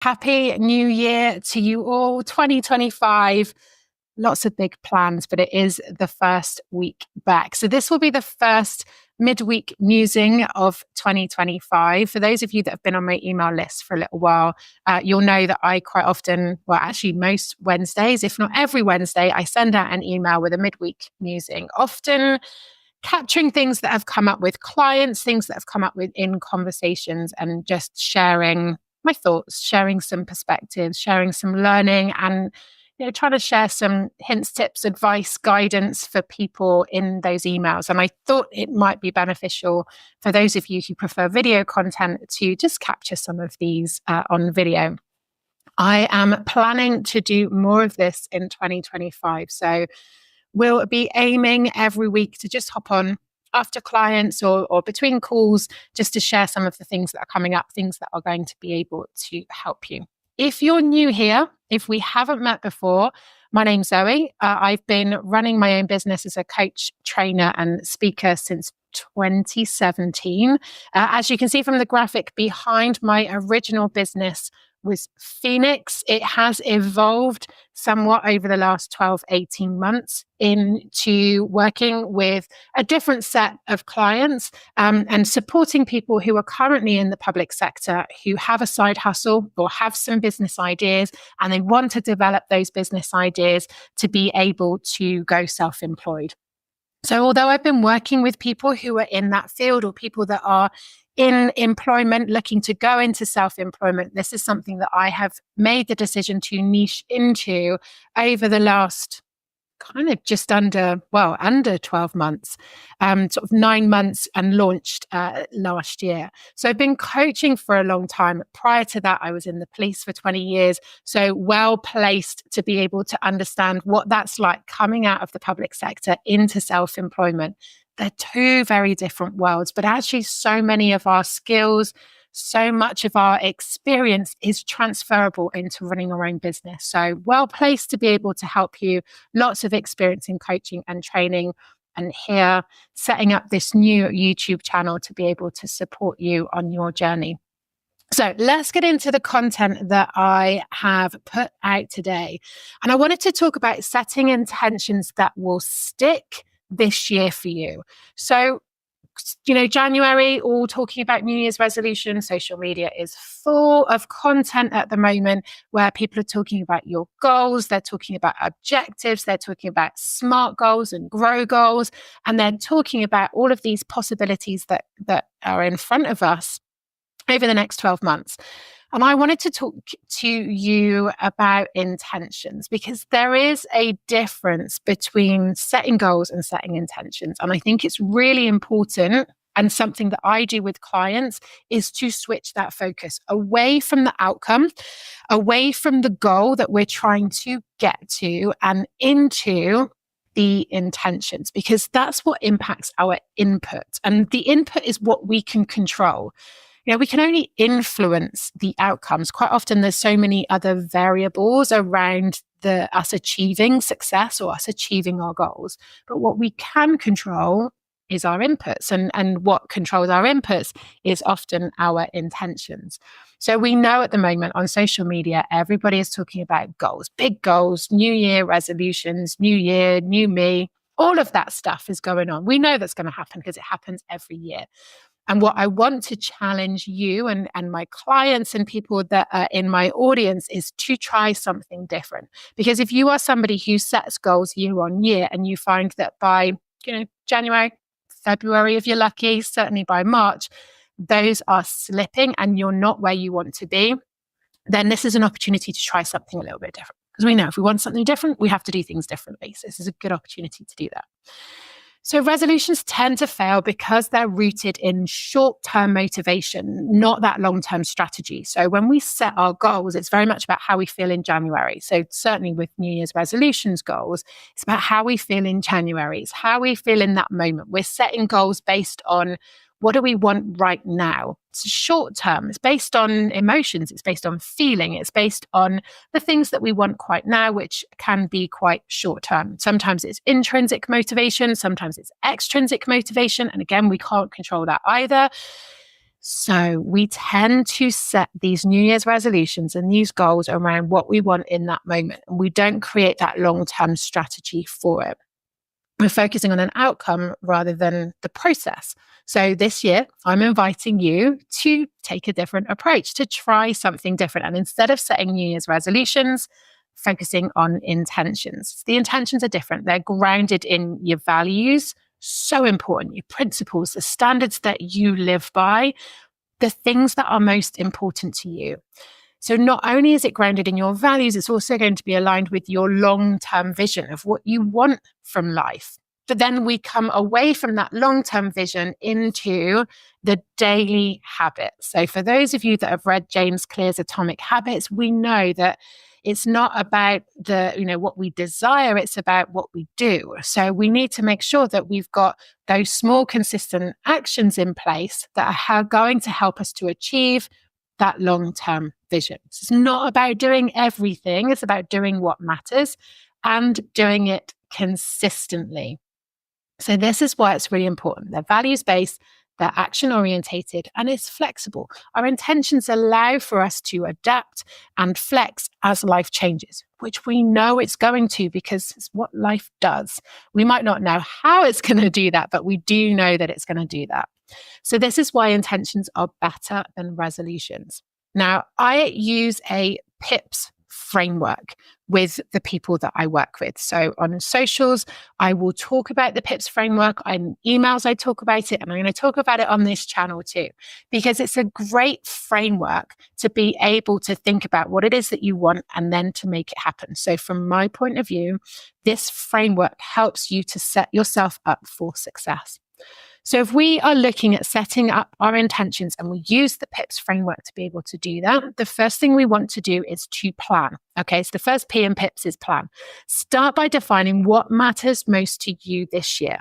Happy New Year to you all. 2025, lots of big plans, but it is the first week back. So this will be the first midweek newsing of 2025. For those of you that have been on my email list for a little while, you'll know that I quite often, well, actually most Wednesdays, if not every Wednesday, I send out an email with a midweek newsing, often capturing things that have come up with clients, things that have come up with in conversations, and just sharing my thoughts, sharing some perspectives, sharing some learning, and trying to share some hints, tips, advice, guidance for people in those emails. And I thought it might be beneficial for those of you who prefer video content to just capture some of these on video. I am planning to do more of this in 2025. So we'll be aiming every week to just hop on after clients or between calls, just to share some of the things that are coming up, things that are going to be able to help you. If you're new here, if we haven't met before, my name's Zoe. I've been running my own business as a coach, trainer, and speaker since 2017. As you can see from the graphic behind, my original business was Phoenix. It has evolved somewhat over the last 12, 18 months into working with a different set of clients and supporting people who are currently in the public sector who have a side hustle or have some business ideas, and they want to develop those business ideas to be able to go self-employed. So although I've been working with people who are in that field or people that are in employment looking to go into self-employment, this is something that I have made the decision to niche into over the last kind of just under 12 months, sort of 9 months, and launched last year. So I've been coaching for a long time. Prior to that, I was in the police for 20 years. So well placed to be able to understand what that's like coming out of the public sector into self-employment. They're two very different worlds, but actually so many of our skills, so much of our experience is transferable into running our own business. So well placed to be able to help you. Lots of experience in coaching and training, and here setting up this new YouTube channel to be able to support you on your journey. So let's get into the content that I have put out today. And I wanted to talk about setting intentions that will stick this year for you. So January, all talking about New Year's resolutions. Social media is full of content at the moment where people are talking about your goals. They're talking about objectives. They're talking about SMART goals and GROW goals. And they're talking about all of these possibilities that are in front of us over the next 12 months. And I wanted to talk to you about intentions, because there is a difference between setting goals and setting intentions. And I think it's really important, and something that I do with clients, is to switch that focus away from the outcome, away from the goal that we're trying to get to, and into the intentions, because that's what impacts our input. And the input is what we can control. We can only influence the outcomes. Quite often, there's so many other variables around us achieving success or us achieving our goals. But what we can control is our inputs. And what controls our inputs is often our intentions. So we know at the moment on social media, everybody is talking about goals, big goals, New Year resolutions, new year, new me. All of that stuff is going on. We know that's going to happen because it happens every year. And what I want to challenge you and my clients and people that are in my audience is to try something different. Because if you are somebody who sets goals year on year, and you find that by January, February, if you're lucky, certainly by March, those are slipping and you're not where you want to be, then this is an opportunity to try something a little bit different. Because we know if we want something different, we have to do things differently. So this is a good opportunity to do that. So resolutions tend to fail because they're rooted in short-term motivation, not that long-term strategy. So when we set our goals, it's very much about how we feel in January. So certainly with New Year's resolutions goals, it's about how we feel in January. It's how we feel in that moment. We're setting goals based on what do we want right now? It's short term. It's based on emotions. It's based on feeling. It's based on the things that we want quite now, which can be quite short term. Sometimes it's intrinsic motivation. Sometimes it's extrinsic motivation. And again, we can't control that either. So we tend to set these New Year's resolutions and these goals around what we want in that moment. And we don't create that long-term strategy for it. We're focusing on an outcome rather than the process. So this year, I'm inviting you to take a different approach, to try something different. And instead of setting New Year's resolutions, focusing on intentions. The intentions are different. They're grounded in your values, so important, your principles, the standards that you live by, the things that are most important to you. So not only is it grounded in your values, it's also going to be aligned with your long-term vision of what you want from life. But then we come away from that long-term vision into the daily habits. So for those of you that have read James Clear's Atomic Habits, we know that it's not about what we desire, it's about what we do. So we need to make sure that we've got those small, consistent actions in place that are going to help us to achieve that long-term vision. So it's not about doing everything, it's about doing what matters and doing it consistently. So this is why it's really important. They're values-based, they're action-orientated, and it's flexible. Our intentions allow for us to adapt and flex as life changes, which we know it's going to because it's what life does. We might not know how it's going to do that, but we do know that it's going to do that. So this is why intentions are better than resolutions. Now, I use a PIPS framework with the people that I work with. So on socials, I will talk about the PIPS framework. In emails, I talk about it, and I'm going to talk about it on this channel too, because it's a great framework to be able to think about what it is that you want and then to make it happen. So from my point of view, this framework helps you to set yourself up for success. So if we are looking at setting up our intentions and we use the PIPS framework to be able to do that, the first thing we want to do is to plan. Okay, so the first P in PIPS is plan. Start by defining what matters most to you this year.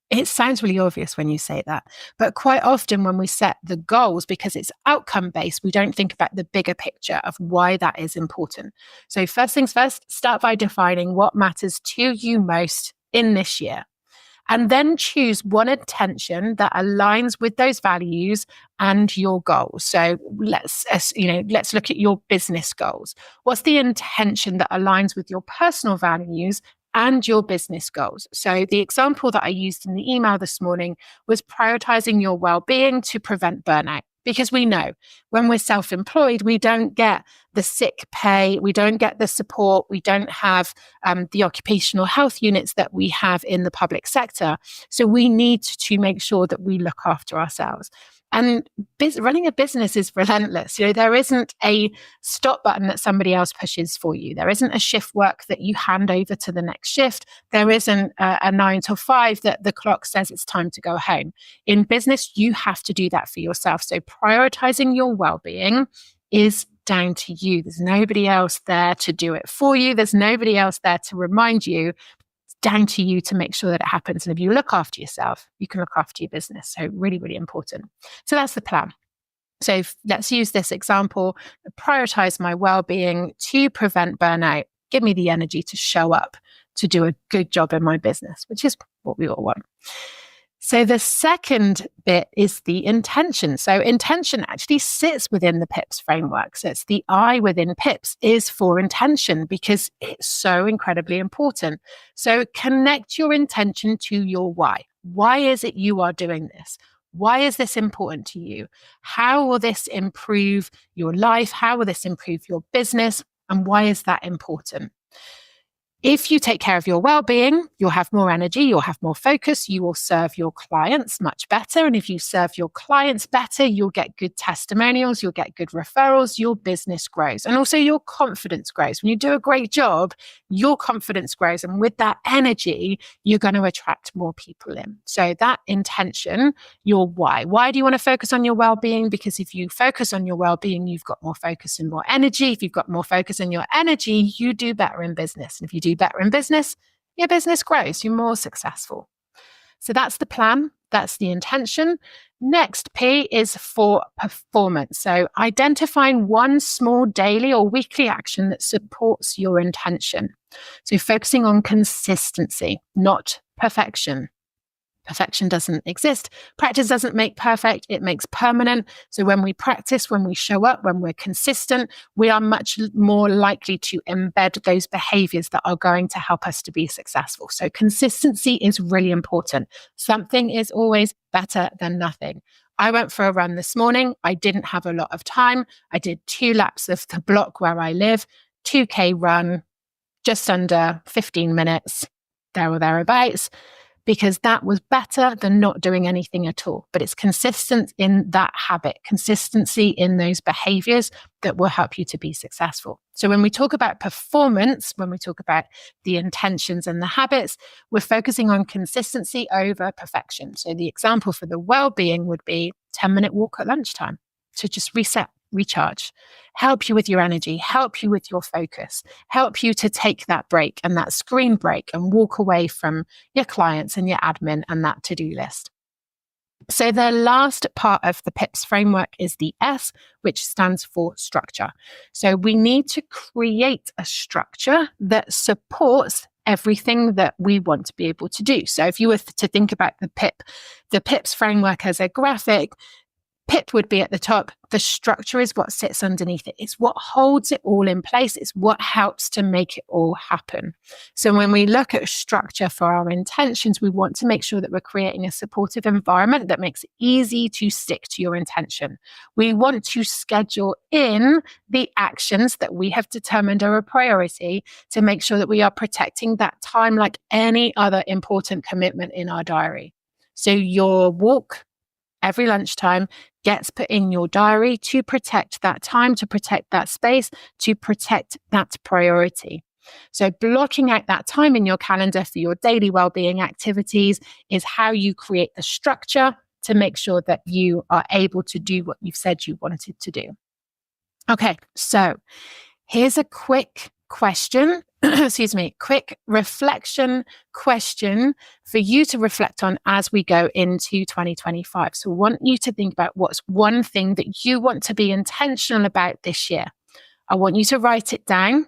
It sounds really obvious when you say that, but quite often when we set the goals, because it's outcome-based, we don't think about the bigger picture of why that is important. So first things first, start by defining what matters to you most in this year. And then choose one intention that aligns with those values and your goals. So let's look at your business goals. What's the intention that aligns with your personal values and your business goals? So the example that I used in the email this morning was prioritizing your well-being to prevent burnout. Because we know when we're self-employed, we don't get the sick pay, we don't get the support, we don't have the occupational health units that we have in the public sector. So we need to make sure that we look after ourselves. And running a business is relentless. There isn't a stop button that somebody else pushes for you. There isn't a shift work that you hand over to the next shift. There isn't a 9 to 5 that the clock says it's time to go home. In business, you have to do that for yourself. So prioritizing your well-being is down to you. There's nobody else there to do it for you. There's nobody else there to remind you. Down to you to make sure that it happens. And if you look after yourself, you can look after your business. So really, really important. So that's the plan. So let's use this example, prioritize my well-being to prevent burnout, give me the energy to show up, to do a good job in my business, which is what we all want. So the second bit is the intention. So intention actually sits within the PIPS framework. So it's the I within PIPS is for intention because it's so incredibly important. So connect your intention to your why. Why is it you are doing this? Why is this important to you? How will this improve your life? How will this improve your business? And why is that important? If you take care of your well-being, you'll have more energy, you'll have more focus, you will serve your clients much better. And if you serve your clients better, you'll get good testimonials, you'll get good referrals, your business grows. And also your confidence grows. When you do a great job, your confidence grows. And with that energy, you're going to attract more people in. So that intention, your why. Why do you want to focus on your well-being? Because if you focus on your well-being, you've got more focus and more energy. If you've got more focus and your energy, you do better in business. And if you do better in business, your business grows, you're more successful. So that's the plan, that's the intention. Next P is for performance. So identifying one small daily or weekly action that supports your intention. So focusing on consistency, not perfection. Perfection doesn't exist. Practice doesn't make perfect, it makes permanent. So when we practice, when we show up, when we're consistent, we are much more likely to embed those behaviors that are going to help us to be successful. So consistency is really important. Something is always better than nothing. I went for a run this morning. I didn't have a lot of time. I did 2 laps of the block where I live, 2K run, just under 15 minutes, there or thereabouts, because that was better than not doing anything at all. But it's consistent in that habit, consistency in those behaviors that will help you to be successful. So when we talk about performance, when we talk about the intentions and the habits, we're focusing on consistency over perfection. So the example for the well-being would be 10-minute walk at lunchtime to just reset, recharge, help you with your energy, help you with your focus, help you to take that break and that screen break and walk away from your clients and your admin and that to-do list. So the last part of the PIPS framework is the S, which stands for structure. So we need to create a structure that supports everything that we want to be able to do. So if you were to think about the PIPS framework as a graphic, PIP would be at the top. The structure is what sits underneath it. It's what holds it all in place. It's what helps to make it all happen. So when we look at structure for our intentions, we want to make sure that we're creating a supportive environment that makes it easy to stick to your intention. We want to schedule in the actions that we have determined are a priority to make sure that we are protecting that time like any other important commitment in our diary. So your walk every lunchtime gets put in your diary to protect that time, to protect that space, to protect that priority. So blocking out that time in your calendar for your daily well-being activities is how you create the structure to make sure that you are able to do what you've said you wanted to do. Okay, so here's a quick question, quick reflection question for you to reflect on as we go into 2025. So I want you to think about what's one thing that you want to be intentional about this year. I want you to write it down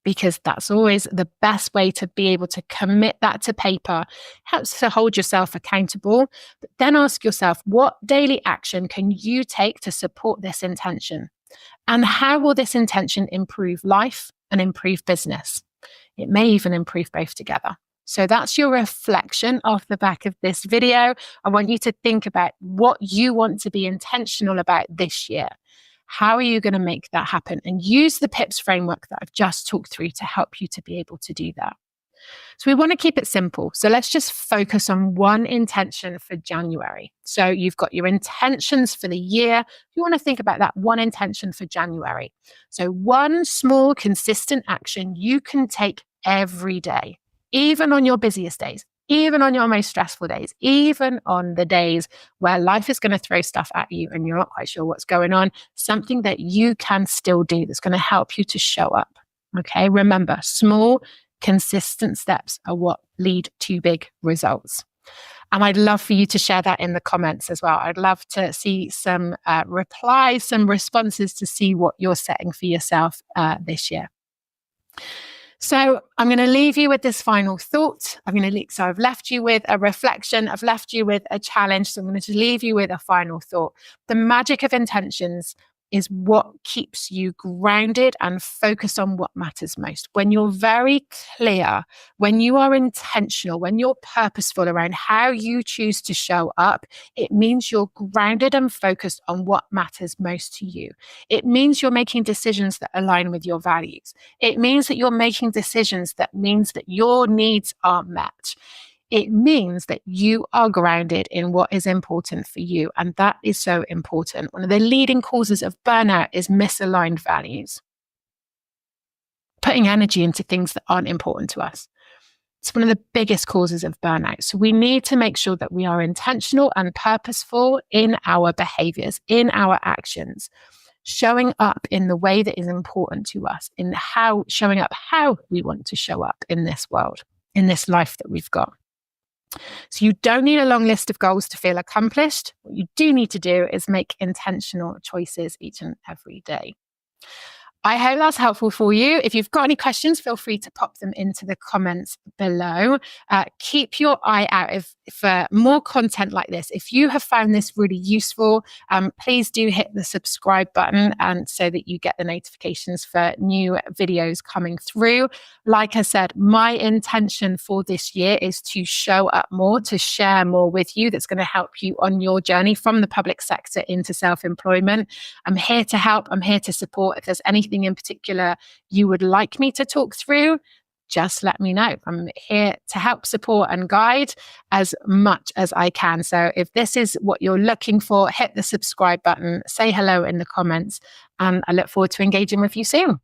because that's always the best way to be able to commit that to paper. Helps to hold yourself accountable, but then ask yourself, what daily action can you take to support this intention? And how will this intention improve life and improve business? It may even improve both together. So that's your reflection off the back of this video. I want you to think about what you want to be intentional about this year. How are you going to make that happen? And use the PIPS framework that I've just talked through to help you to be able to do that. So we want to keep it simple. So let's just focus on one intention for January. So you've got your intentions for the year. You want to think about that one intention for January. So one small, consistent action you can take every day, even on your busiest days, even on your most stressful days, even on the days where life is going to throw stuff at you and you're not quite sure what's going on, something that you can still do that's going to help you to show up. Okay, remember, small, consistent steps are what lead to big results. And I'd love for you to share that in the comments as well. I'd love to see some replies, some responses to see what you're setting for yourself this year. So I'm going to leave you with this final thought. So I've left you with a reflection. I've left you with a challenge. So I'm going to leave you with a final thought. The magic of intentions is what keeps you grounded and focused on what matters most. When you're very clear, when you are intentional, when you're purposeful around how you choose to show up, it means you're grounded and focused on what matters most to you. It means you're making decisions that align with your values. It means that you're making decisions that means that your needs are met. It means that you are grounded in what is important for you. And that is so important. One of the leading causes of burnout is misaligned values. Putting energy into things that aren't important to us. It's one of the biggest causes of burnout. So we need to make sure that we are intentional and purposeful in our behaviors, in our actions, showing up in the way that is important to us, in showing up how we want to show up in this world, in this life that we've got. So you don't need a long list of goals to feel accomplished. What you do need to do is make intentional choices each and every day. I hope that's helpful for you. If you've got any questions, feel free to pop them into the comments below. Keep your eye out for more content like this. If you have found this really useful, please do hit the subscribe button and so that you get the notifications for new videos coming through. Like I said, my intention for this year is to show up more, to share more with you that's going to help you on your journey from the public sector into self-employment. I'm here to help. I'm here to support. If there's anything in particular you would like me to talk through, just let me know. I'm here to help, support, and guide as much as I can. So if this is what you're looking for, hit the subscribe button, say hello in the comments, and I look forward to engaging with you soon.